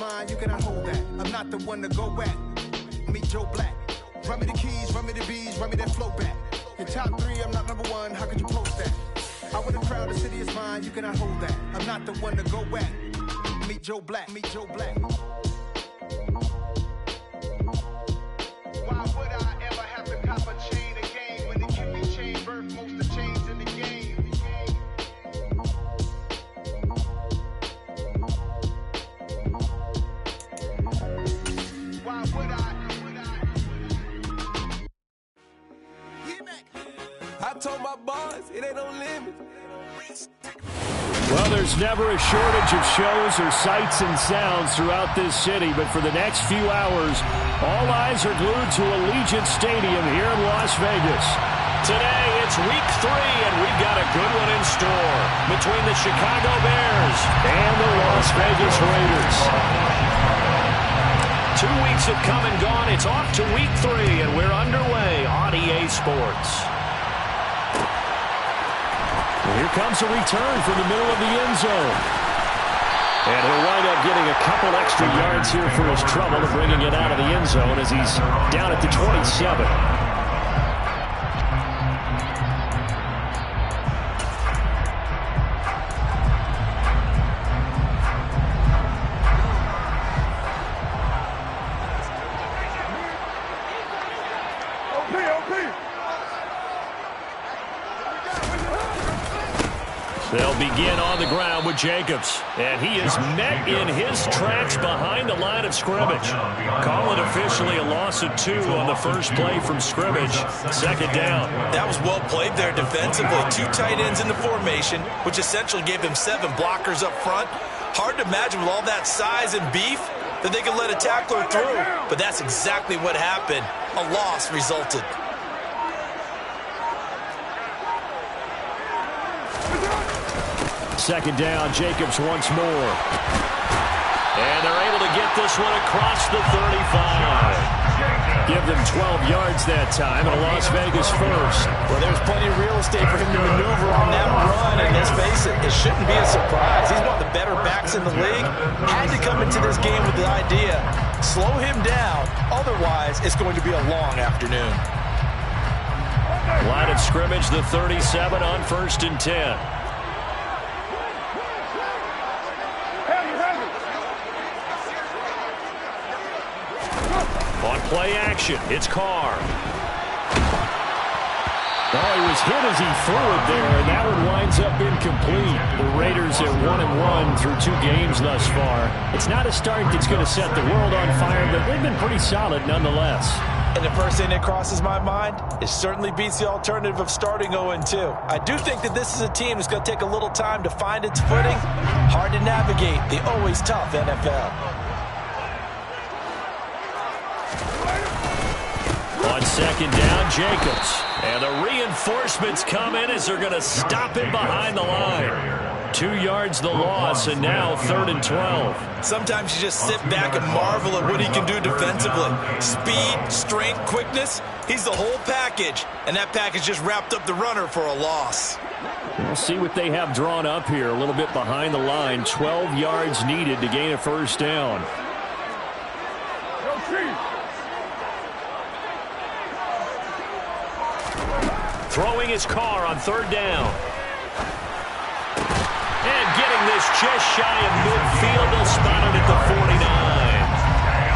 mine, you cannot hold that. I'm not the one to go at. Meet Joe Black. Run me the keys, run me the bees, run me that flow back. Your top 3, I'm not number 1, how could you post that? I want to crowd, the city is mine, you cannot hold that. I'm not the one to go at. Meet Joe Black, meet Joe Black. Why would I ever have to cop a chain again when it can be chain birth most of the chains in the game? Why would I? I told my boys, it ain't no limit. Well, there's never a shortage of shows or sights and sounds throughout this city, but for the next few hours, all eyes are glued to Allegiant Stadium here in Las Vegas. Today, it's week 3, and we've got a good one in store between the Chicago Bears and the Las Vegas Raiders. 2 weeks have come and gone. It's off to week 3, and we're underway on EA Sports. Here comes a return from the middle of the end zone. And he'll wind up getting a couple extra yards here for his trouble and bringing it out of the end zone as he's down at the 27. They'll begin on the ground with Jacobs. And he is met in his tracks behind the line of scrimmage. Call it officially a loss of 2 on the first play from scrimmage. Second down. That was well played there defensively. 2 tight ends in the formation, which essentially gave him 7 blockers up front. Hard to imagine with all that size and beef that they could let a tackler through. But that's exactly what happened. A loss resulted. Second down, Jacobs once more. And they're able to get this one across the 35. Give them 12 yards that time, and a Las Vegas first. Well, there's plenty of real estate for him to maneuver on that run, and let's face it, it shouldn't be a surprise. He's one of the better backs in the league. Had to come into this game with the idea, slow him down, otherwise it's going to be a long afternoon. Line of scrimmage, the 37 on 1st and 10. On play action, it's Carr. Oh, he was hit as he threw it there, and that one winds up incomplete. The Raiders at 1-1 through 2 games thus far. It's not a start that's going to set the world on fire, but they've been pretty solid nonetheless. And the first thing that crosses my mind, it certainly beats the alternative of starting 0-2. I do think that this is a team that's going to take a little time to find its footing. Hard to navigate the always tough NFL. On second down, Jacobs. And the reinforcements come in as they're going to stop him behind the line. 2 yards the loss, and now 3rd and 12. Sometimes you just sit back and marvel at what he can do defensively. Speed, strength, quickness, he's the whole package. And that package just wrapped up the runner for a loss. We'll see what they have drawn up here. A little bit behind the line. 12 yards needed to gain a first down. Throwing his Carr on 3rd down. And getting this just shy of midfield. They'll spot it at the 49.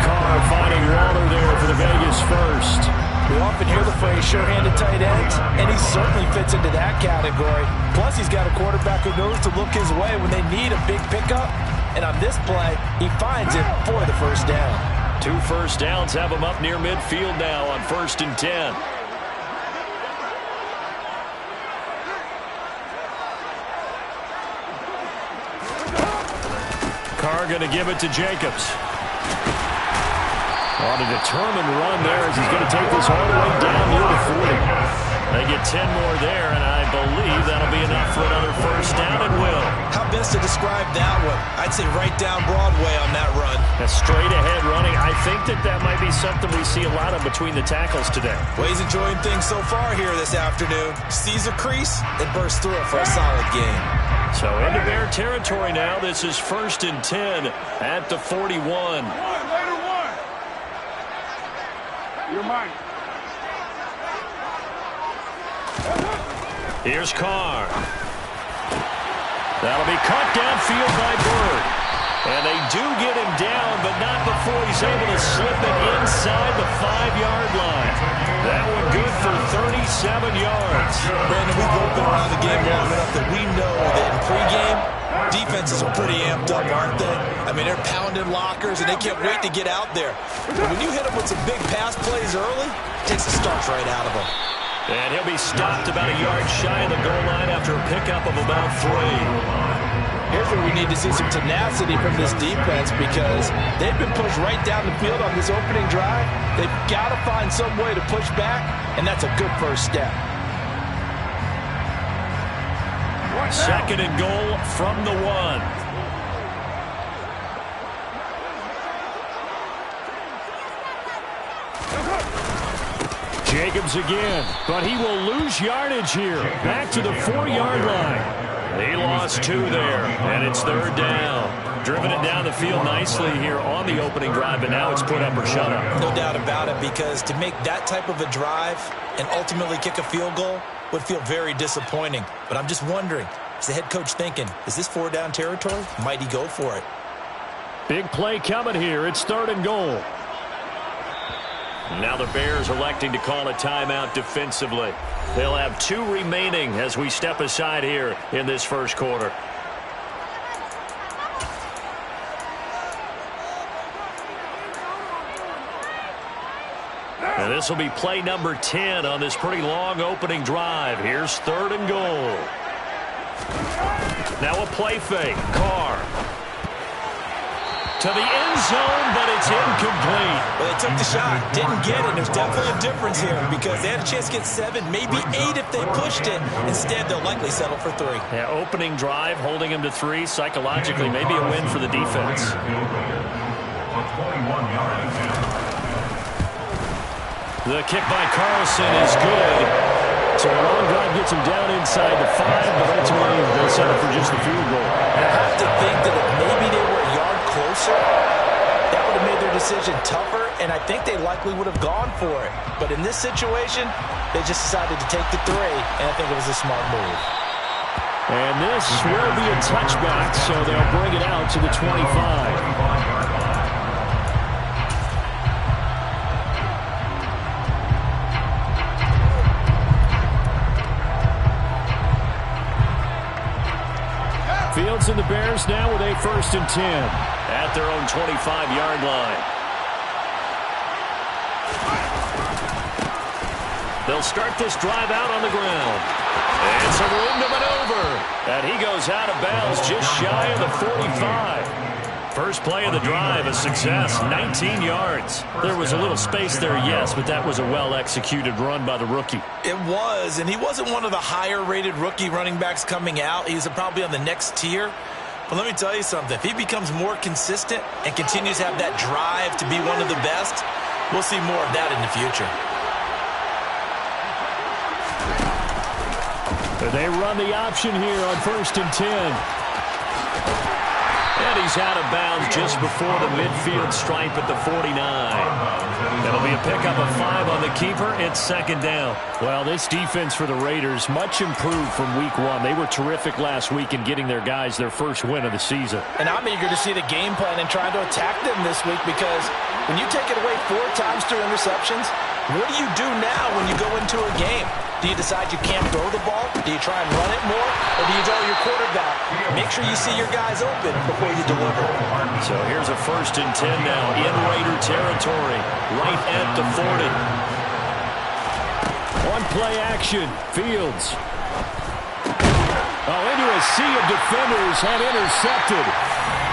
Carr finding Waller there for the Vegas first. We often hear the phrase sure-handed tight ends, and he certainly fits into that category. Plus, he's got a quarterback who knows to look his way when they need a big pickup. And on this play, he finds it for the first down. 2 first downs have him up near midfield now on 1st and 10. Carr going to give it to Jacobs. On a determined run there as he's going to take this all the way down near the 40. They get 10 more there, and I believe that'll be enough for another first down and will. How best to describe that one? I'd say right down Broadway on that run. A straight-ahead running. I think that might be something we see a lot of between the tackles today. Well, he's enjoying things so far here this afternoon. Sees a crease and bursts through it for a solid game. So into Bear territory now. This is 1st and 10 at the 41. Later one. You're mine. Here's Carr. That'll be caught downfield by Bird. And they do get him down, but not before he's able to slip it inside the 5-yard line. That one good for 37 yards. Brandon, we've both been around the game long enough that we know that in pregame, defenses are pretty amped up, aren't they? I mean, they're pounding lockers, and they can't wait to get out there. But when you hit them with some big pass plays early, it takes the starch right out of them. And he'll be stopped about a yard shy of the goal line after a pickup of about 3. Here's where we need to see some tenacity from this defense because they've been pushed right down the field on this opening drive. They've got to find some way to push back, and that's a good first step. 2nd and goal from the 1. Jacobs again, but he will lose yardage here. Back to the 4-yard line. He lost 2 there, and it's 3rd down. Driven it down the field nicely here on the opening drive, but now it's put up or shut up. No doubt about it, because to make that type of a drive and ultimately kick a field goal would feel very disappointing. But I'm just wondering, is the head coach thinking, is this 4-down territory? Might he go for it? Big play coming here. It's 3rd and goal. Now the Bears electing to call a timeout defensively. They'll have 2 remaining as we step aside here in this first quarter. And this will be play number 10 on this pretty long opening drive. Here's 3rd and goal. Now a play fake. Carr. To the end zone, but it's incomplete. Well, they took the shot, didn't get it. There's definitely a difference here because they had a chance to get 7, maybe 8 if they pushed it. Instead, they'll likely settle for 3. Yeah, opening drive, holding him to 3. Psychologically, maybe a win for the defense. The kick by Carlson is good. So a long drive gets him down inside the 5, but ultimately they'll settle for just the field goal. And I have to think that if maybe they were a yard closer, that would have made their decision tougher, and I think they likely would have gone for it. But in this situation, they just decided to take the 3, and I think it was a smart move. And this will be a touchback, so they'll bring it out to the 25. Fields and the Bears now with a 1st and 10 at their own 25-yard line. They'll start this drive out on the ground. And some room to maneuver. And he goes out of bounds just shy of the 45. First play of the drive, a success, 19 yards. There was a little space there, yes, but that was a well-executed run by the rookie. It was, and he wasn't one of the higher-rated rookie running backs coming out. He's probably on the next tier. But let me tell you something. If he becomes more consistent and continues to have that drive to be one of the best, we'll see more of that in the future. They run the option here on 1st and 10. And he's out of bounds just before the midfield stripe at the 49. That'll be a pickup of 5 on the keeper. It's 2nd down. Well, this defense for the Raiders, much improved from week 1. They were terrific last week in getting their guys their first win of the season. And I'm eager to see the game plan and trying to attack them this week because when you take it away 4 times through interceptions, what do you do now when you go into a game? Do you decide you can't throw the ball? Do you try and run it more? Or do you draw your quarterback? Make sure you see your guys open before you deliver. So here's a 1st and 10 now in Raider territory, right at the 40. On play action, Fields. Oh, into a sea of defenders and intercepted.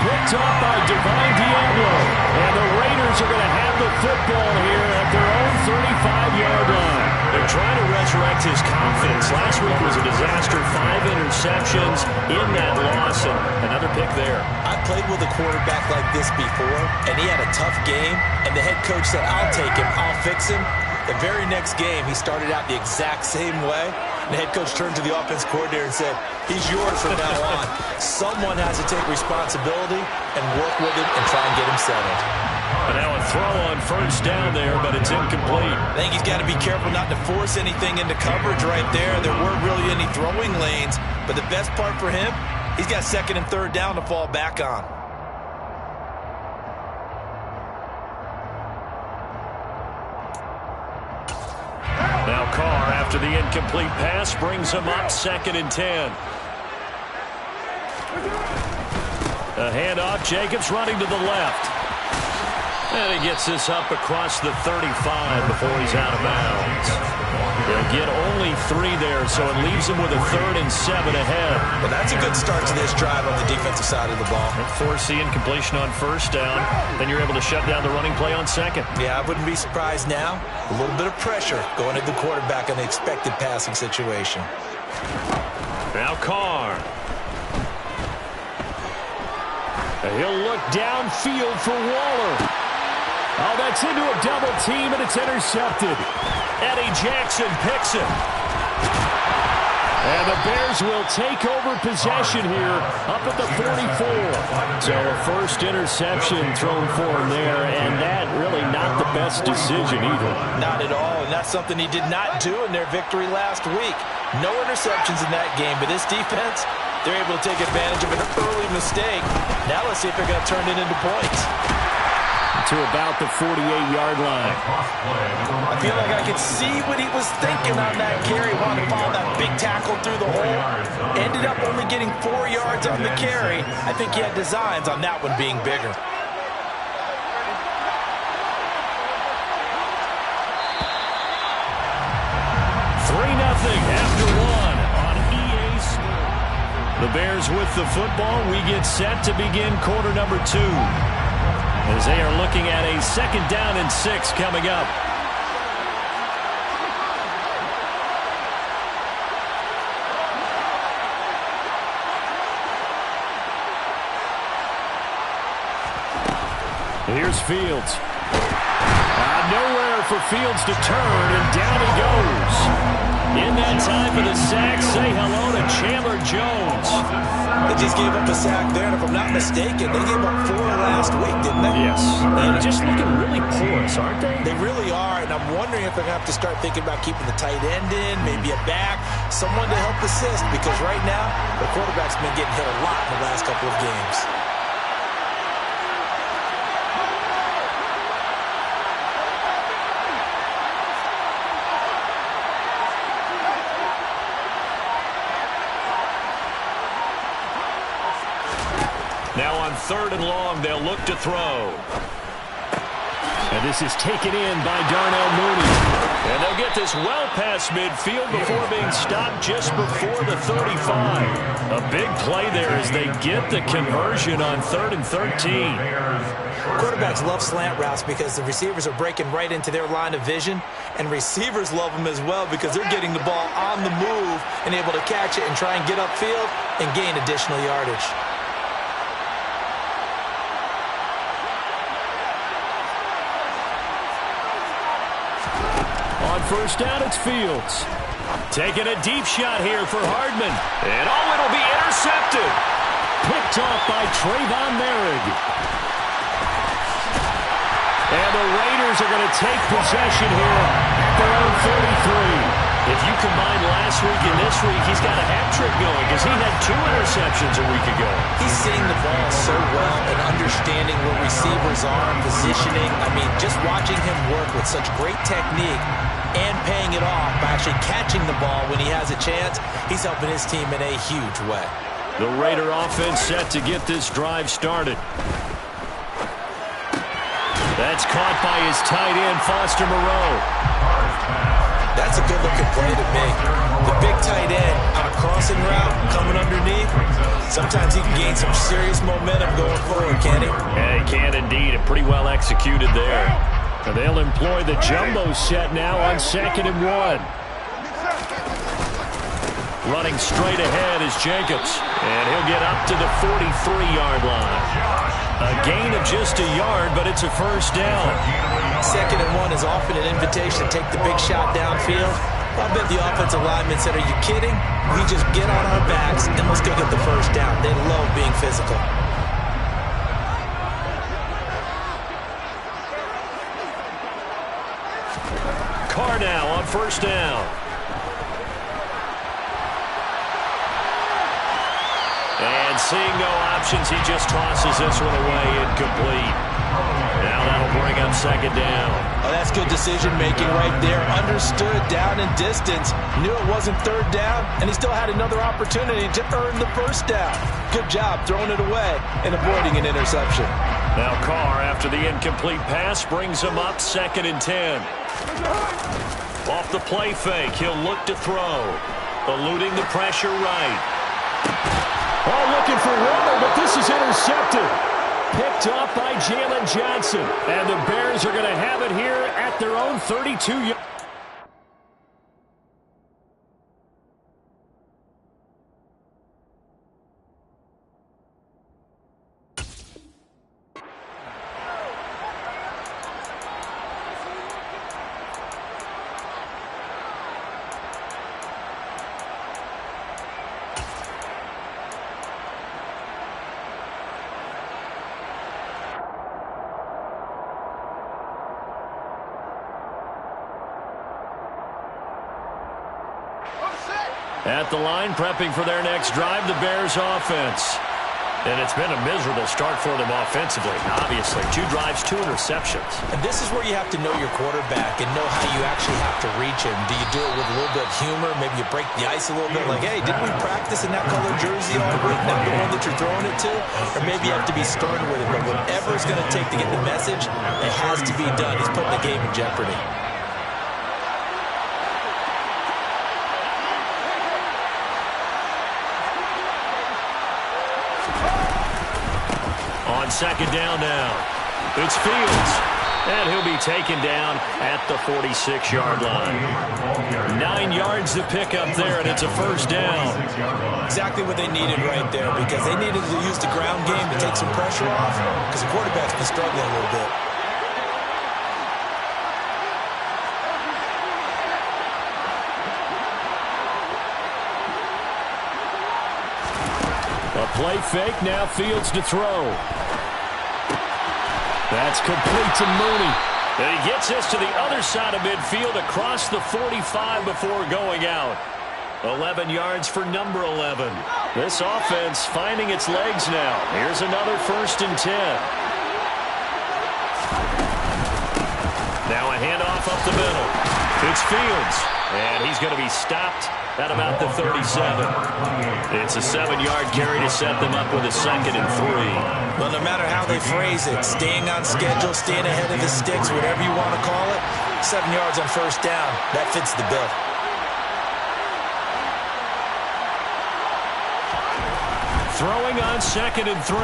Picked up by Divine Diablo. And the Raiders are going to have the football here at their own 35-yard line. They're trying to resurrect his confidence. Last week was a disaster. 5 interceptions in that loss, and another pick there. I played with a quarterback like this before, and he had a tough game, and the head coach said, I'll take him, I'll fix him. The very next game, he started out the exact same way. The head coach turned to the offense coordinator and said, he's yours from now on. Someone has to take responsibility and work with him and try and get him settled. And now a throw on first down there, but it's incomplete. I think he's got to be careful not to force anything into coverage right there. There weren't really any throwing lanes, but the best part for him, he's got second and third down to fall back on. Now Carr, after the incomplete pass, brings him up 2nd and 10. A handoff, Jacobs running to the left. And he gets this up across the 35 before he's out of bounds. They'll get only 3 there, so it leaves him with a 3rd and 7 ahead. Well, that's a good start to this drive on the defensive side of the ball. And force the incompletion on first down. Then you're able to shut down the running play on second. Yeah, I wouldn't be surprised now. A little bit of pressure going at the quarterback in the expected passing situation. Now Carr. And he'll look downfield for Waller. Oh, that's into a double team, and it's intercepted. Eddie Jackson picks it. And the Bears will take over possession here up at the 44. So a first interception thrown for him there, and that really not the best decision either. Not at all, and that's something he did not do in their victory last week. No interceptions in that game, but this defense, they're able to take advantage of an early mistake. Now let's see if they're going to turn it into points. To about the 48-yard line. I feel like I could see what he was thinking on that carry. Wanted to follow that big tackle through the hole. Ended up only getting 4 yards on the carry. I think he had designs on that one being bigger. After 1 on EA Sports. The Bears with the football. We get set to begin quarter number 2. As they are looking at a 2nd down and 6 coming up. Here's Fields. Nowhere for Fields to turn, and down he goes. In that time for the sack, say hello to Chandler Jones. They just gave up a sack there, and if I'm not mistaken, they gave up 4 last week, didn't they? Yes. They're just looking really porous, aren't they? They really are, and I'm wondering if they're going to have to start thinking about keeping the tight end in, maybe a back, someone to help assist, because right now, the quarterback's been getting hit a lot in the last couple of games. Now on 3rd and long, they'll look to throw. And this is taken in by Darnell Mooney. And they'll get this well past midfield before being stopped just before the 35. A big play there as they get the conversion on 3rd and 13. Quarterbacks love slant routes because the receivers are breaking right into their line of vision, and receivers love them as well because they're getting the ball on the move and able to catch it and try and get upfield and gain additional yardage. First down, it's Fields. Taking a deep shot here for Hardman. And it'll be intercepted. Picked off by Trayvon Merrick. And the Raiders are going to take possession here at their own 33. If you combine last week and this week, he's got a hat-trick going because he had 2 interceptions a week ago. He's seeing the ball so well and understanding where receivers are, positioning. I mean, just watching him work with such great technique and paying it off by actually catching the ball when he has a chance, he's helping his team in a huge way. The Raider offense set to get this drive started. That's caught by his tight end, Foster Moreau. That's a good-looking play to me. The big tight end on a crossing route coming underneath. Sometimes he can gain some serious momentum going forward, can't he? Yeah, he can indeed. And pretty well executed there. And they'll employ the jumbo set now on 2nd and 1. Running straight ahead is Jacobs. And he'll get up to the 43-yard line. A gain of just a yard, but it's a first down. 2nd and 1 is often an invitation to take the big shot downfield. I bet the offensive lineman said, are you kidding? We just get on our backs and let's go get the first down. They love being physical. Carr now on first down. And seeing no options, he just tosses this one away, incomplete. Now that'll bring up 2nd down. Oh, that's good decision-making right there. Understood down and distance. Knew it wasn't 3rd down, and he still had another opportunity to earn the first down. Good job throwing it away and avoiding an interception. Now Carr, after the incomplete pass, brings him up 2nd and 10. Off the play fake, he'll look to throw. Eluding the pressure right. Oh, looking for Waller, but this is intercepted. Picked off by Jalen Johnson. And the Bears are going to have it here at their own 32-yard. At the line, prepping for their next drive, the Bears offense. And it's been a miserable start for them offensively, obviously. 2 drives, 2 interceptions. And this is where you have to know your quarterback and know how you actually have to reach him. Do you do it with a little bit of humor? Maybe you break the ice a little bit, like, hey, didn't we practice in that color jersey all week, not the one that you're throwing it to? Or maybe you have to be stern with it, but whatever it's going to take to get the message, it has to be done. He's putting the game in jeopardy. On 2nd down now, it's Fields. And he'll be taken down at the 46-yard line. 9 yards to pick up there, and it's a first down. Exactly what they needed right there, because they needed to use the ground game to take some pressure off, because the quarterback's been struggling a little bit. A play fake, now Fields to throw. That's complete to Mooney. And he gets this to the other side of midfield across the 45 before going out. 11 yards for number 11. This offense finding its legs now. Here's another 1st and 10. Now a handoff up the middle. It's Fields. And he's going to be stopped at about the 37. It's a 7-yard carry to set them up with a 2nd and 3. Well, no matter how they phrase it, staying on schedule, staying ahead of the sticks, whatever you want to call it, 7 yards on first down, that fits the bill. Throwing on 2nd and 3.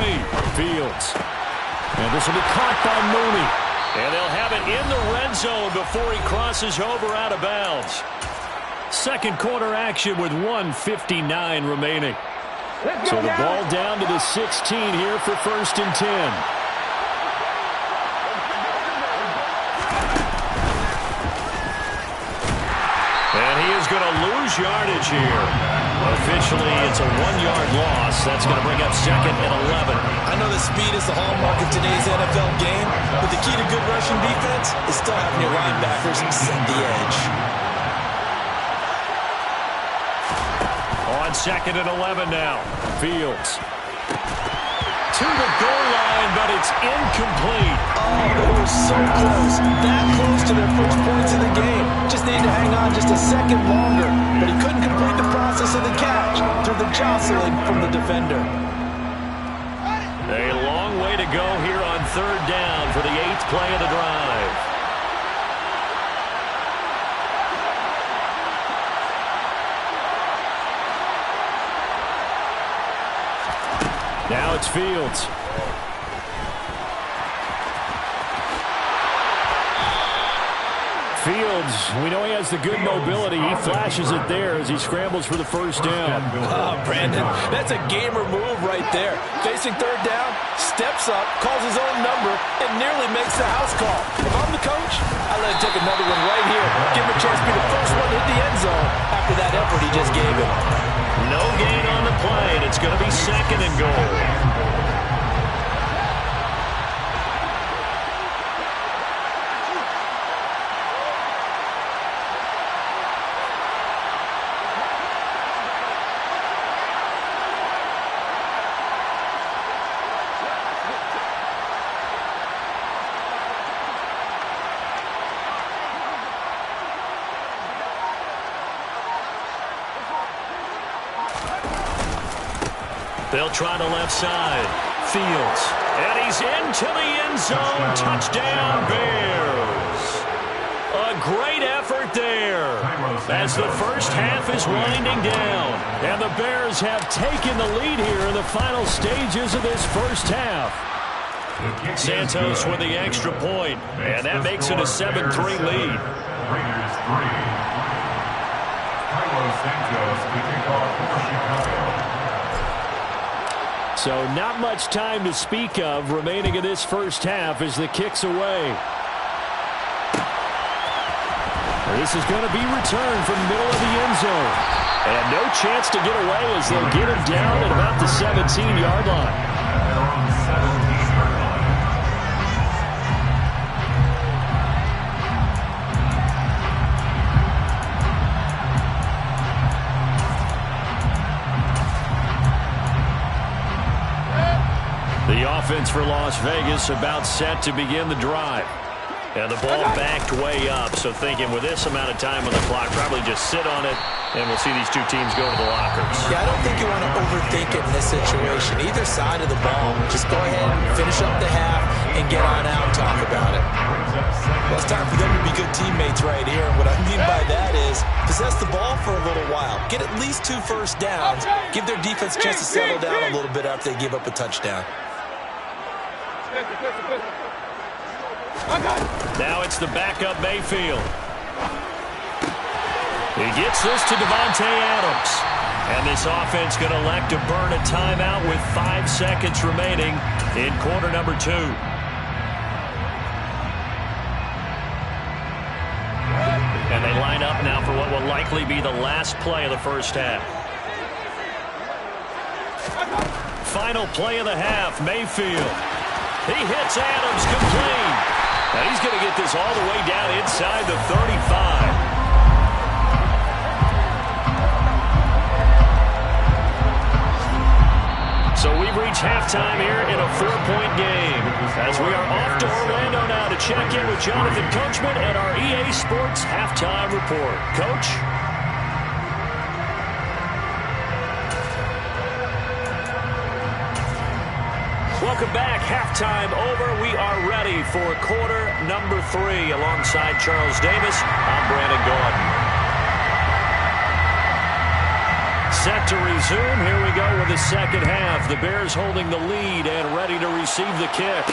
Fields. And this will be caught by Mooney. And they'll have it in the red zone before he crosses over out of bounds. Second quarter action with 1:59 remaining. So the ball down to the 16 here for 1st and 10. And he is going to lose yardage here. Officially, it's a 1-yard loss. That's going to bring up 2nd and 11. I know the speed is the hallmark of today's NFL game, but the key to good rushing defense is still having your linebackers set the edge. On 2nd and 11 now. Fields. To the goal line, but it's incomplete. Oh, they were so close. That close to their first points of the game. Just needed to hang on just a second longer, but he couldn't complete the process of the catch through the jostling from the defender. A long way to go here on 3rd down for the 8th play of the drive. Now it's Fields. Fields, we know he has the good mobility. He flashes it there as he scrambles for the first down. Oh, Brandon, that's a gamer move right there. Facing third down, steps up, calls his own number, and nearly makes the house call. If I'm the coach, I let him take another one right here. Give him a chance to be the first one to hit the end zone after that effort he just gave him. No gain on the play, and it's going to be 2nd and goal. They'll try the left side. Fields. And he's into the end zone. Touchdown, Bears. A great effort there as the first half is winding down. And the Bears have taken the lead here in the final stages of this first half. Santos with the extra point, and that makes it a 7-3 lead. Raiders 3. Carlos Santos to kick off for Chicago. So not much time to speak of remaining in this first half as the kick's away. This is going to be returned from the middle of the end zone. And no chance to get away as they'll get him down at about the 17-yard line. The offense for Las Vegas about set to begin the drive. And the ball backed way up, so thinking with this amount of time on the clock, probably just sit on it, and we'll see these two teams go to the lockers. Yeah, I don't think you want to overthink it in this situation. Either side of the ball, just go ahead and finish up the half and get on out and talk about it. Well, it's time for them to be good teammates right here. And what I mean by that is possess the ball for a little while. Get at least 2 first downs. Give their defense a chance to settle down a little bit after they give up a touchdown. Now it's the backup Mayfield. He gets this to Devontae Adams. And this offense going to elect to burn a timeout with 5 seconds remaining in quarter number 2. And they line up now for what will likely be the last play of the first half. Final play of the half, Mayfield. He hits Adams complete. Now he's going to get this all the way down inside the 35. So we've reached halftime here in a 4-point game. As we are off to Orlando now to check in with Jonathan Coachman at our EA Sports Halftime Report. Coach? Welcome back. Halftime over. We are ready for quarter number 3. Alongside Charles Davis, I'm Brandon Gordon. Set to resume. Here we go with the second half. The Bears holding the lead and ready to receive the kick.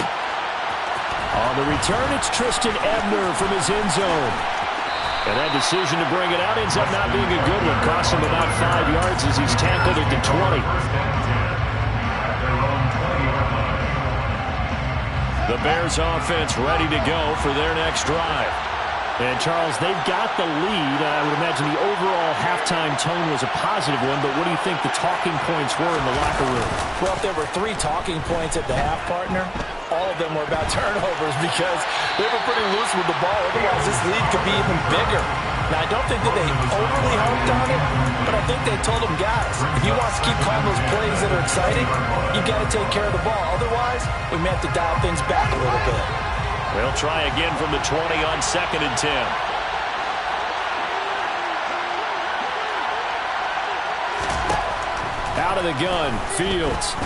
On the return, it's Tristan Ebner from his end zone. And that decision to bring it out ends up not being a good one. Costs him about 5 yards as he's tackled at the 20. The Bears offense ready to go for their next drive. And, Charles, they've got the lead. I would imagine the overall halftime tone was a positive one, but what do you think the talking points were in the locker room? Well, if there were 3 talking points at the half, partner, all of them were about turnovers because they were pretty loose with the ball. Otherwise, this lead could be even bigger. Now, I don't think that they overly harped on it, but I think they told them, guys, if you want to keep calling those plays that are exciting, you've got to take care of the ball. Otherwise, we may have to dial things back a little bit. They'll try again from the 20 on 2nd and 10. Out of the gun, Fields.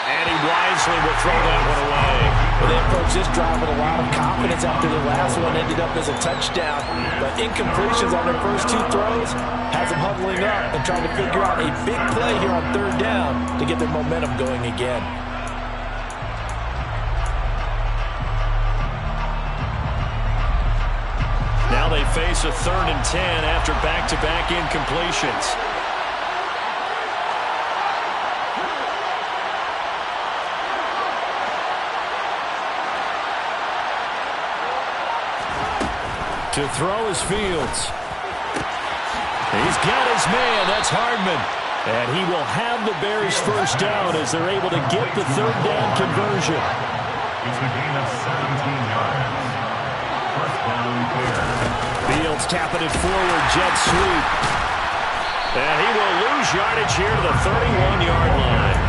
And he wisely will throw that one away. Well, they approached this drive with a lot of confidence after the last one ended up as a touchdown. But incompletions on their first 2 throws has them huddling up and trying to figure out a big play here on 3rd down to get their momentum going again. they face a 3rd and 10 after back-to-back incompletions. To throw is Fields. He's got his man. That's Hardman. And he will have the Bears first down as they're able to get the 3rd down conversion. It's a gain of 17 yards. First down, Bears. Fields tapping it forward, jet sweep. And he will lose yardage here to the 31-yard line.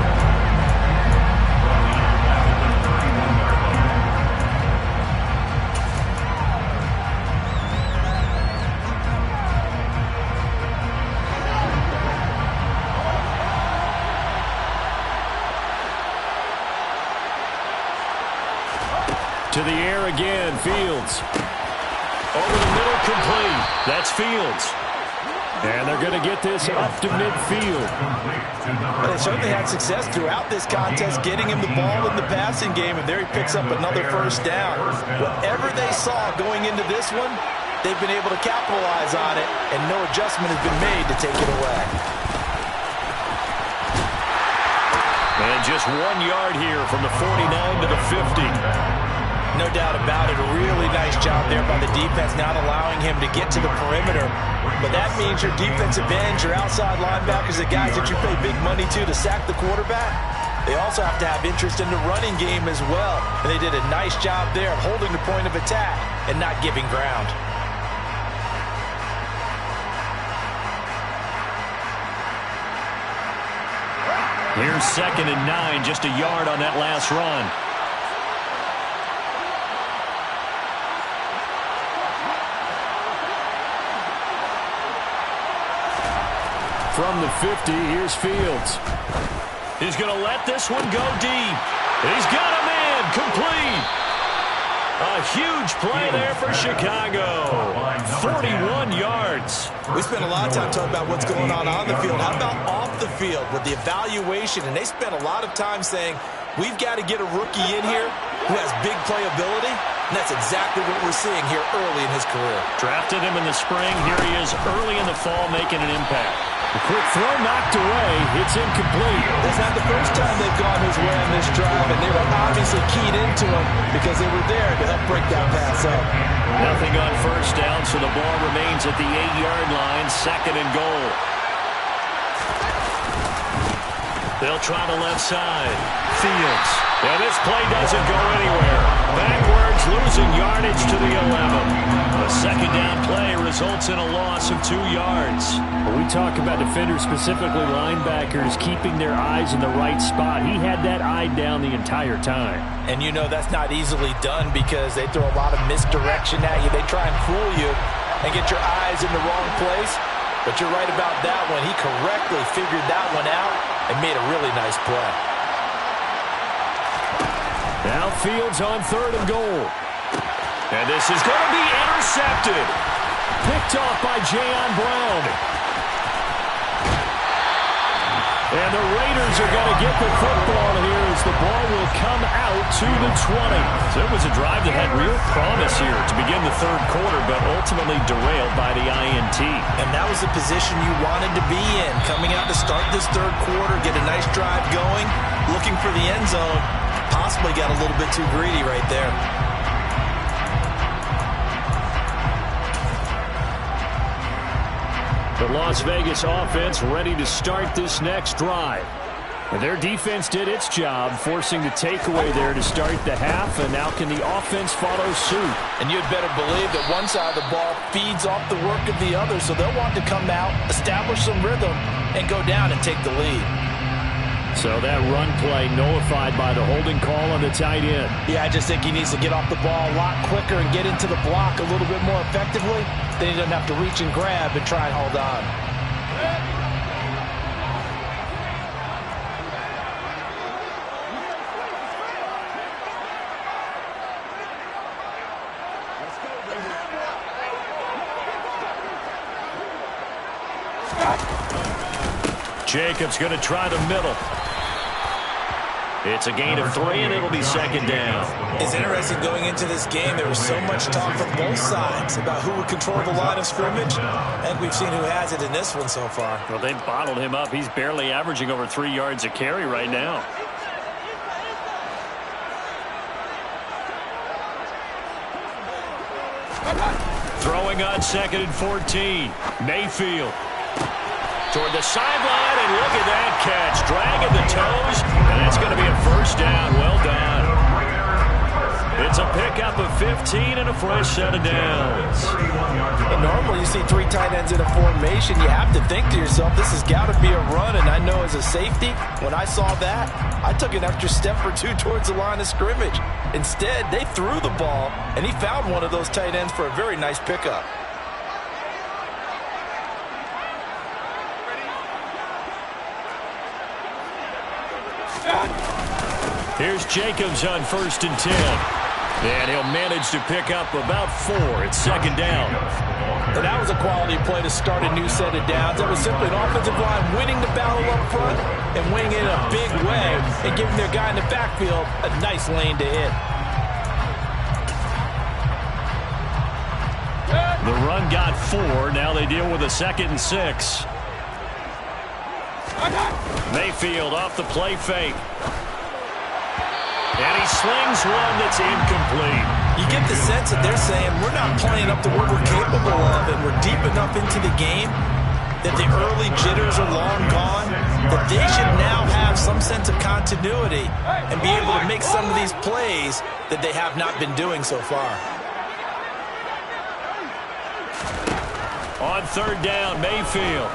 To the air again, Fields. Over the middle, complete. That's Fields. And they're going to get this up to midfield. Well, they certainly had success throughout this contest, getting him the ball in the passing game, and there he picks up another first down. Whatever they saw going into this one, they've been able to capitalize on it, and no adjustment has been made to take it away. And just 1 yard here from the 49 to the 50. No doubt about it. A really nice job there by the defense, not allowing him to get to the perimeter. But that means your defensive ends, your outside linebackers, the guys that you pay big money to sack the quarterback, they also have to have interest in the running game as well. And they did a nice job there of holding the point of attack and not giving ground. Here's 2nd and 9, just a yard on that last run. From the 50, here's Fields. He's going to let this one go deep. He's got a man, complete. A huge play there for Chicago. 41 yards. We spent a lot of time talking about what's going on the field. How about off the field with the evaluation? And they spent a lot of time saying, we've got to get a rookie in here who has big playability. And that's exactly what we're seeing here early in his career. Drafted him in the spring. Here he is early in the fall making an impact. A quick throw knocked away. It's incomplete. That's not the first time they've gone his way on this drive, and they were obviously keyed into him because they were there to help break that pass up. Nothing on first down, so the ball remains at the 8-yard line, 2nd and goal. They'll try the left side. Fields. And this play doesn't go anywhere. Backwards, losing yardage to the 11. A 2nd down play results in a loss of 2 yards. When we talk about defenders, specifically linebackers, keeping their eyes in the right spot, he had that eye down the entire time. And you know that's not easily done because they throw a lot of misdirection at you. They try and fool you and get your eyes in the wrong place. But you're right about that one. He correctly figured that one out and made a really nice play. Now Fields on 3rd and goal. And this is going to be intercepted. Picked off by Jayon Brown. And the Raiders are going to get the football here as the ball will come out to the 20. So it was a drive that had real promise here to begin the 3rd quarter, but ultimately derailed by the INT. And that was the position you wanted to be in. Coming out to start this 3rd quarter, get a nice drive going, looking for the end zone. Possibly got a little bit too greedy right there. The Las Vegas offense ready to start this next drive. And their defense did its job, forcing the takeaway there to start the half, and now can the offense follow suit? And you'd better believe that one side of the ball feeds off the work of the other, so they'll want to come out, establish some rhythm, and go down and take the lead. So that run play nullified by the holding call on the tight end. Yeah, I just think he needs to get off the ball a lot quicker and get into the block a little bit more effectively. Then he doesn't have to reach and grab and try and hold on. Jacobs going to try the middle. It's a gain of 3, and it'll be second down. It's interesting going into this game. There was so much talk from both sides about who would control the line of scrimmage. And we've seen who has it in this one so far. Well, they've bottled him up. He's barely averaging over 3 yards a carry right now. Throwing on 2nd and 14. Mayfield. Toward the sideline, and look at that catch. Dragging the toes, and that's going to be a first down. Well done. It's a pickup of 15 and a fresh set of downs. And normally you see 3 tight ends in a formation. You have to think to yourself, this has got to be a run. And I know as a safety, when I saw that, I took an extra step or 2 towards the line of scrimmage. Instead, they threw the ball, and he found one of those tight ends for a very nice pickup. Here's Jacobs on 1st and 10. And he'll manage to pick up about 4. It's second down. And that was a quality play to start a new set of downs. That was simply an offensive line winning the battle up front and winning it in a big way and giving their guy in the backfield a nice lane to hit. The run got 4. Now they deal with a 2nd and 6. Mayfield off the play fake. And he slings one that's incomplete. You get the sense that they're saying we're not playing up to what we're capable of, and we're deep enough into the game that the early jitters are long gone, that they should now have some sense of continuity and be able to make some of these plays that they have not been doing so far. On 3rd down, Mayfield.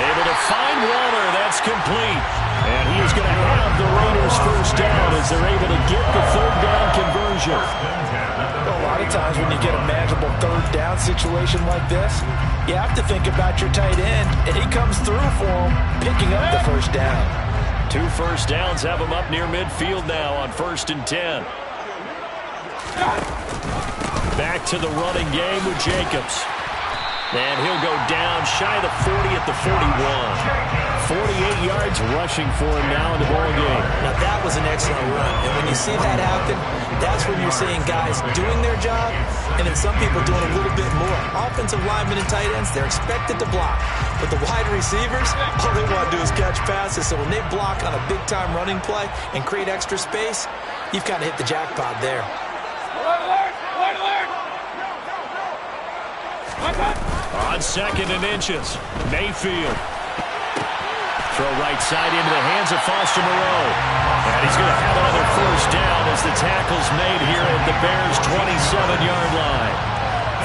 Able to find Waller. That's complete. And he is going to have the Raiders first down as they're able to get the 3rd down conversion. Well, a lot of times when you get a manageable 3rd down situation like this, you have to think about your tight end, and he comes through for him, picking up the first down. 2 first downs have him up near midfield now on 1st and 10. Back to the running game with Jacobs. And he'll go down shy of the 40 at the 41. 48 yards rushing for him now in the ball game. Now that was an excellent run. And when you see that happen, that's when you're seeing guys doing their job and then some people doing a little bit more. Offensive linemen and tight ends, they're expected to block. But the wide receivers, all they want to do is catch passes. So when they block on a big-time running play and create extra space, you've kind of hit the jackpot there. On 2nd and inches, Mayfield. Throw right side into the hands of Foster Moreau. And he's going to have another first down as the tackle's made here at the Bears' 27-yard line.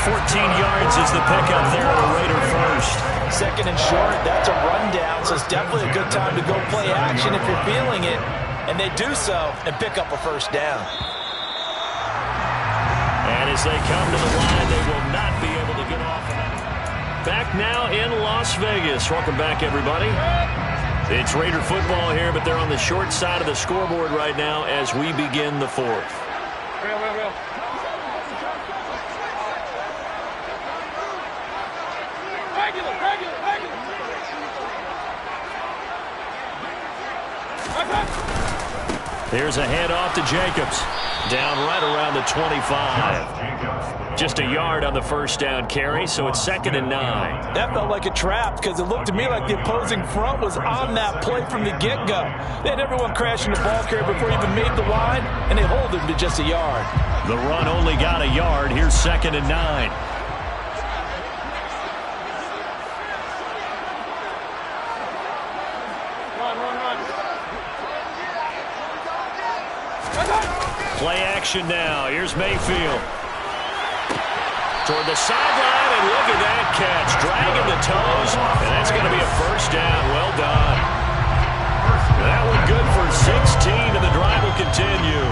14 yards is the pickup there at the Raider first. 2nd and short, that's a rundown, so it's definitely a good time to go play action if you're feeling it. And they do so and pick up a first down. And as they come to the line, they will not be able to get off. Back now in Las Vegas. Welcome back, everybody. It's Raider football here, but they're on the short side of the scoreboard right now as we begin the 4th. Here's a handoff to Jacobs. Down right around the 25. Just a yard on the first down carry, so it's 2nd and 9. That felt like a trap because it looked to me like the opposing front was on that play from the get-go. They had everyone crashing the ball carrier before he even made the line, and they hold him to just a yard. The run only got a yard. Here's 2nd and 9. Play action now. Here's Mayfield. Toward the sideline, and look at that catch. Dragging the toes, and that's going to be a first down. Well done. That one good for 16, and the drive will continue.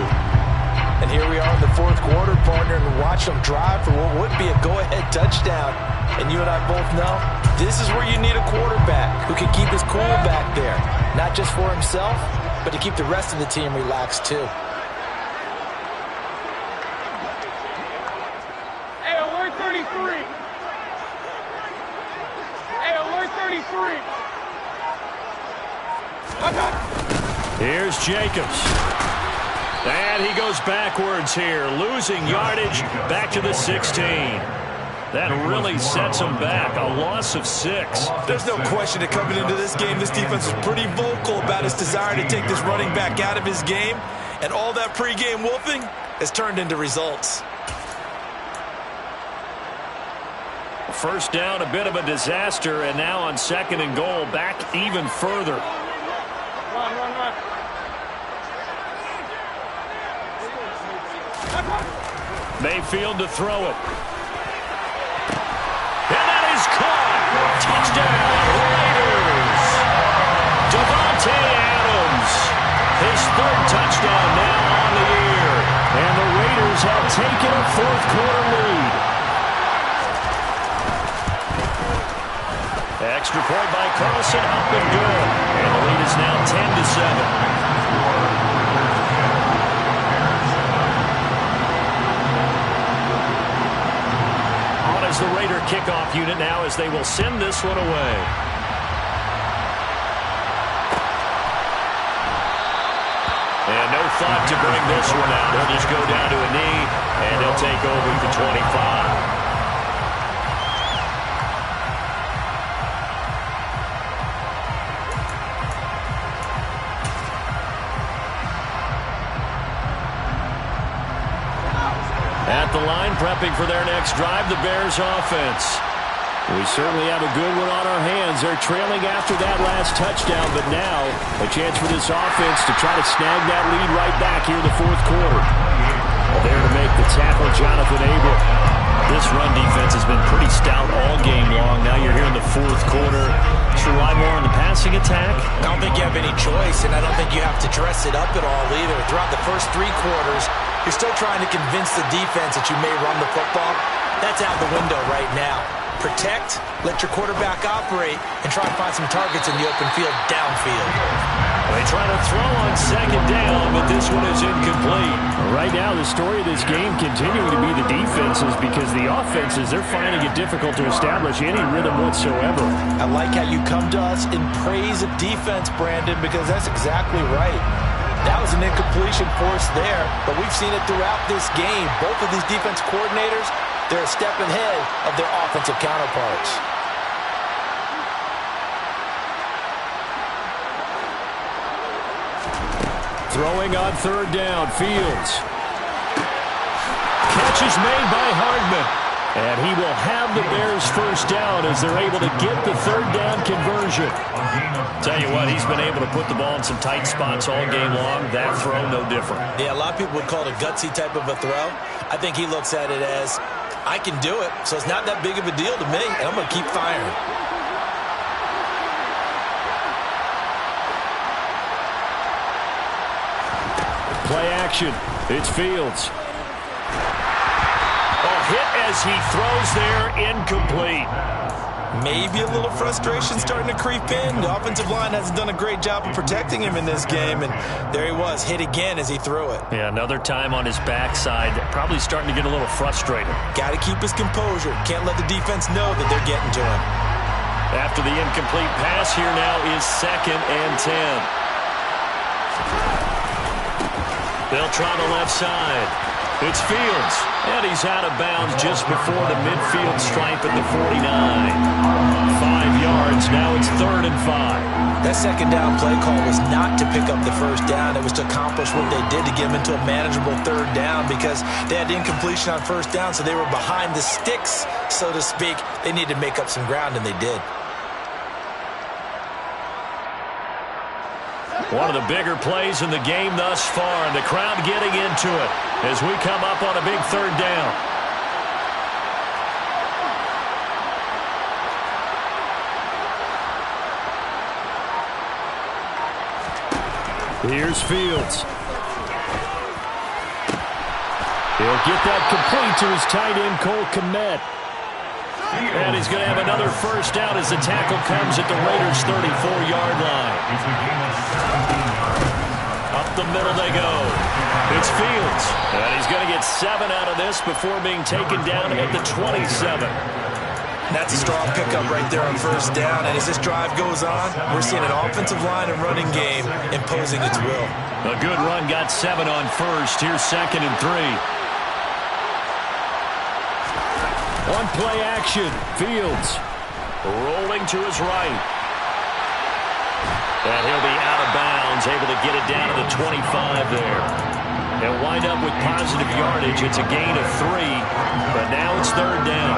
And here we are in the 4th quarter, partner, and watch them drive for what would be a go-ahead touchdown. And you and I both know this is where you need a quarterback who can keep his cool back there. Not just for himself, but to keep the rest of the team relaxed, too. Here's Jacobs. And he goes backwards here, losing yardage back to the 16. That really sets him back, a loss of 6. There's no question that coming into this game, this defense is pretty vocal about its desire to take this running back out of his game, and all that pregame wolfing has turned into results. First down, a bit of a disaster, and now on 2nd and goal, back even further. Run. Mayfield to throw it. And that is caught. Touchdown, Raiders. Davante Adams. His 3rd touchdown now on the year. And the Raiders have taken a 4th quarter lead. Extra point by Carlson, up and good. And the lead is now 10-7. The Raider kickoff unit now as they will send this one away. And no thought to bring this one out. He'll just go down to a knee, and he'll take over at the 25. At the line, prepping for their next drive, the Bears offense. We certainly have a good one on our hands. They're trailing after that last touchdown, but now a chance for this offense to try to snag that lead right back here in the 4th quarter. There to make the tackle, Jonathan Abram. This run defense has been pretty stout all game long. Now you're here in the 4th quarter. Should rely more on the passing attack? I don't think you have any choice, and I don't think you have to dress it up at all either. Throughout the first 3 quarters, you're still trying to convince the defense that you may run the football. That's out the window right now. Protect, let your quarterback operate, and try to find some targets in the open field downfield. They try to throw on 2nd down, but this one is incomplete. Right now, the story of this game continuing to be the defenses, because the offenses, they're finding it difficult to establish any rhythm whatsoever. I like how you come to us in praise of defense, Brandon, because that's exactly right. That was an incompletion force there, but we've seen it throughout this game. Both of these defense coordinators, they're a step ahead of their offensive counterparts. Throwing on 3rd down, Fields. Catch is made by Hardman. And he will have the Bears' 1st down as they're able to get the 3rd down conversion. Tell you what, he's been able to put the ball in some tight spots all game long. That throw, no different. Yeah, a lot of people would call it a gutsy type of a throw. I think he looks at it as, I can do it, so it's not that big of a deal to me, and I'm going to keep firing. Play action. It's Fields. Hit as he throws there, incomplete. Maybe a little frustration starting to creep in. The offensive line hasn't done a great job of protecting him in this game, and there he was, hit again as he threw it. Yeah, another time on his backside, probably starting to get a little frustrated. Got to keep his composure. Can't let the defense know that they're getting to him. After the incomplete pass, here now is 2nd and 10. They'll try the left side. It's Fields, and he's out of bounds just before the midfield stripe at the 49. 5 yards, now it's 3rd and 5. That 2nd down play call was not to pick up the 1st down. It was to accomplish what they did to get them into a manageable 3rd down, because they had incompletion on 1st down, so they were behind the sticks, so to speak. They needed to make up some ground, and they did. One of the bigger plays in the game thus far, and the crowd getting into it as we come up on a big 3rd down. Here's Fields. He'll get that complete to his tight end, Cole Kmet. And he's going to have another 1st down as the tackle comes at the Raiders' 34-yard line. Up the middle they go. It's Fields. And he's going to get 7 out of this before being taken down at the 27. That's a strong pickup right there on first down. And as this drive goes on, we're seeing an offensive line and running game imposing its will. A good run got 7 on first. Here's 2nd and 3. On play action, Fields rolling to his right. And he'll be out of bounds, able to get it down to the 25 there. They'll wind up with positive yardage. It's a gain of 3, but now it's 3rd down.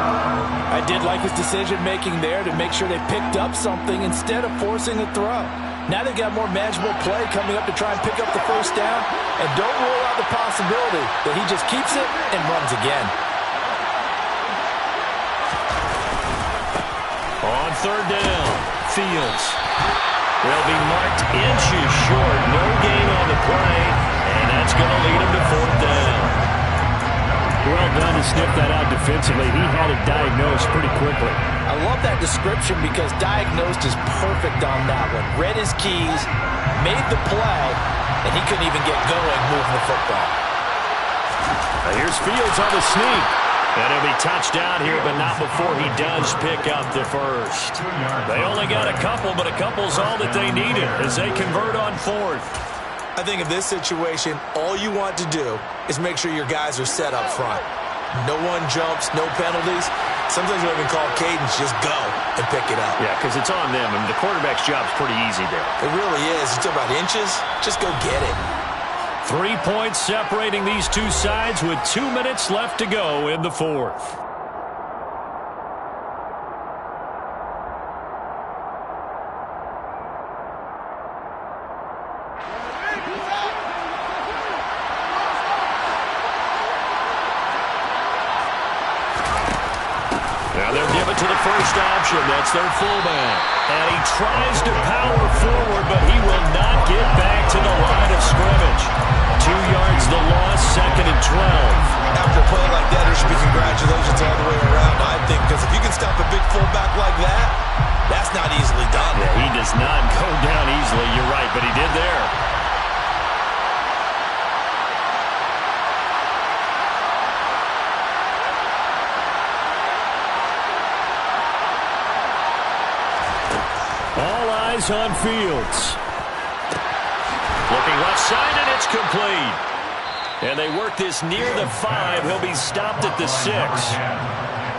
I did like his decision-making there to make sure they picked up something instead of forcing a throw. Now they've got more manageable play coming up to try and pick up the first down, and don't rule out the possibility that he just keeps it and runs again. On 3rd down, Fields will be marked inches short. No gain on the play, and that's going to lead him to 4th down. Well done to sniff that out defensively. He had it diagnosed pretty quickly. I love that description because diagnosed is perfect on that one. Read his keys, made the play, and he couldn't even get going moving the football. Now here's Fields on the sneak. And he'll be touched out here, but not before he does pick up the first. They only got a couple, but a couple's all that they needed as they convert on 4th. I think in this situation, all you want to do is make sure your guys are set up front. No one jumps, no penalties. Sometimes you even call cadence, just go and pick it up. Yeah, because it's on them, and the quarterback's job's pretty easy there. It really is. It's about inches. Just go get it. 3 points separating these two sides with 2 minutes left to go in the 4th. Now they'll give it to the first option. That's their fullback. And he tries to power forward, but he will not get back to the line of scrimmage. 2 yards the loss, 2nd and 12. After a play like that, there should be congratulations all the way around, I think, because if you can stop a big fullback like that, that's not easily done. Yeah, he does not go down easily. You're right, but he did there. All eyes on Fields. Looking left side, and it's complete. And they work this near the 5. He'll be stopped at the 6.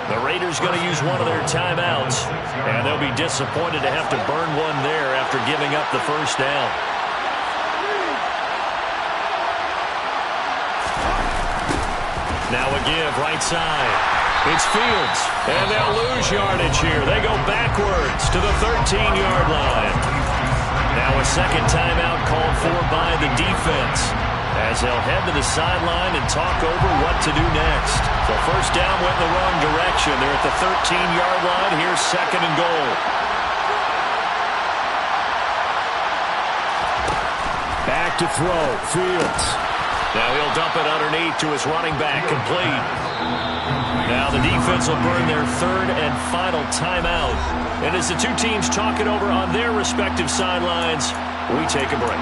The Raiders going to use one of their timeouts, and they'll be disappointed to have to burn one there after giving up the first down. Now a give, right side. It's Fields, and they'll lose yardage here. They go backwards to the 13-yard line. Now a second timeout called for by the defense as they'll head to the sideline and talk over what to do next. So first down went in the wrong direction. They're at the 13-yard line. Here's 2nd and goal. Back to throw, Fields. Now he'll dump it underneath to his running back, complete. Now the defense will burn their 3rd and final timeout. And as the two teams talk it over on their respective sidelines, we take a break.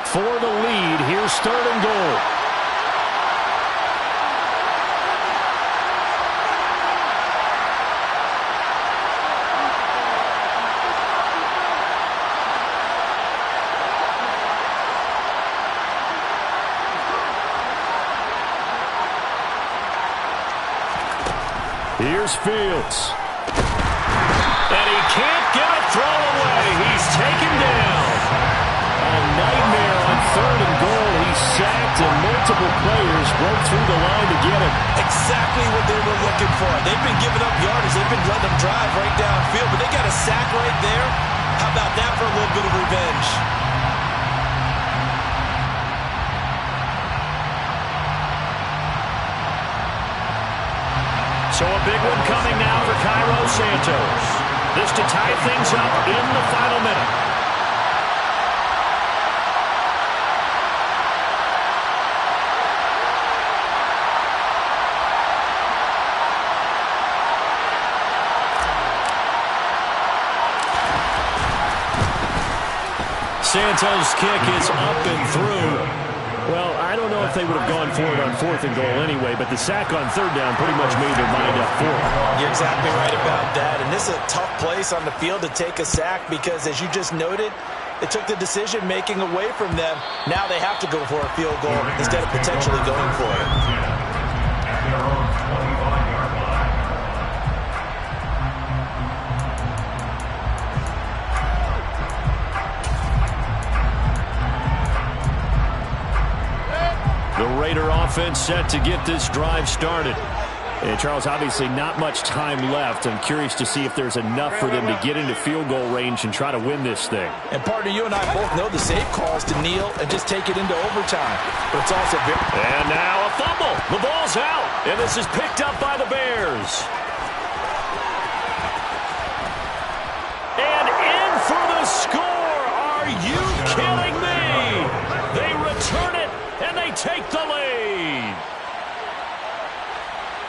For the lead, here's 3rd and goal. Here's Fields. And he can't get a throw away. He's taken down. A nightmare on 3rd and goal. He's sacked, and multiple players broke through the line to get him. Exactly what they were looking for. They've been giving up yardage. They've been letting them drive right downfield, but they got a sack right there. How about that for a little bit of revenge? So a big one coming now for Cairo Santos. This to tie things up in the final minute. Santos' kick is up and through. Well, I don't know if they would have gone for it on 4th and goal anyway, but the sack on 3rd down pretty much made their mind up for it. You're exactly right about that, and this is a tough place on the field to take a sack because, as you just noted, it took the decision-making away from them. Now they have to go for a field goal instead of potentially going for it. At their own 25-yard line. The Raider offense set to get this drive started. And Charles, obviously not much time left. I'm curious to see if there's enough for them to get into field goal range and try to win this thing. And partner, you and I both know the safe calls to kneel and just take it into overtime. But it's also very... And now a fumble. The ball's out. And this is picked up by the Bears. And in for the score. Are you kidding me? They return it. And they take the lead.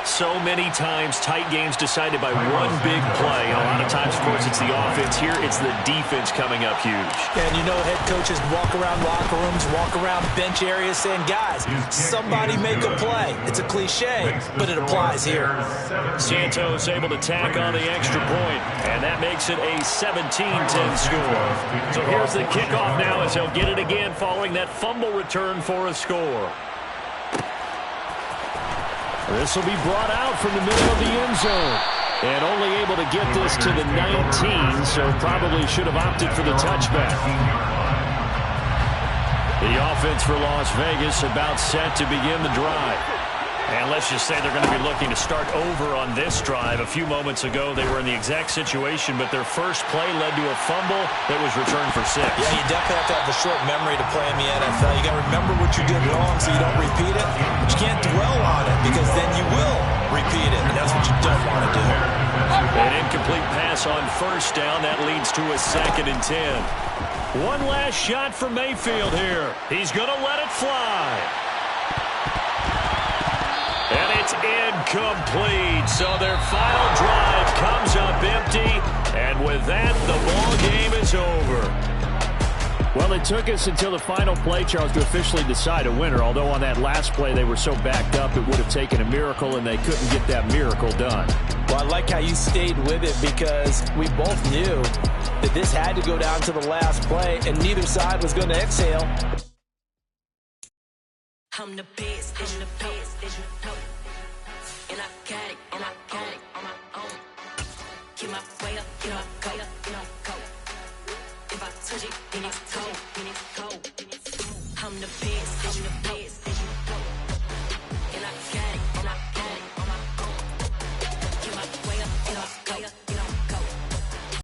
So many times, tight games decided by one big play. And a lot of times, of course, it's the offense. Here, it's the defense coming up huge. And you know head coaches walk around locker rooms, walk around bench areas saying, guys, somebody make a play. It's a cliche, but it applies here. Santos able to tack on the extra point, and that makes it a 17-10 score. So here's the kickoff now as he'll get it again following that fumble return for a score. This will be brought out from the middle of the end zone. And only able to get this to the 19, so probably should have opted for the touchback. The offense for Las Vegas about set to begin the drive. And let's just say they're going to be looking to start over on this drive. A few moments ago, they were in the exact situation, but their first play led to a fumble that was returned for 6. Yeah, you definitely have to have a short memory to play in the NFL. You got to remember what you did wrong so you don't repeat it. But you can't dwell on it because then you will repeat it, and that's what you don't want to do. An incomplete pass on 1st down. That leads to a 2nd and 10. One last shot for Mayfield here. He's going to let it fly. And it's incomplete. So their final drive comes up empty. And with that, the ball game is over. Well, it took us until the final play, Charles, to officially decide a winner. Although on that last play they were so backed up, it would have taken a miracle, and they couldn't get that miracle done. Well, I like how you stayed with it because we both knew that this had to go down to the last play, and neither side was going to exhale. I'm the best, I'm the best, and I got it, on my own. Get my way up, get my go, go. If I touch it, then it's cold, I'm the best, I'm the best.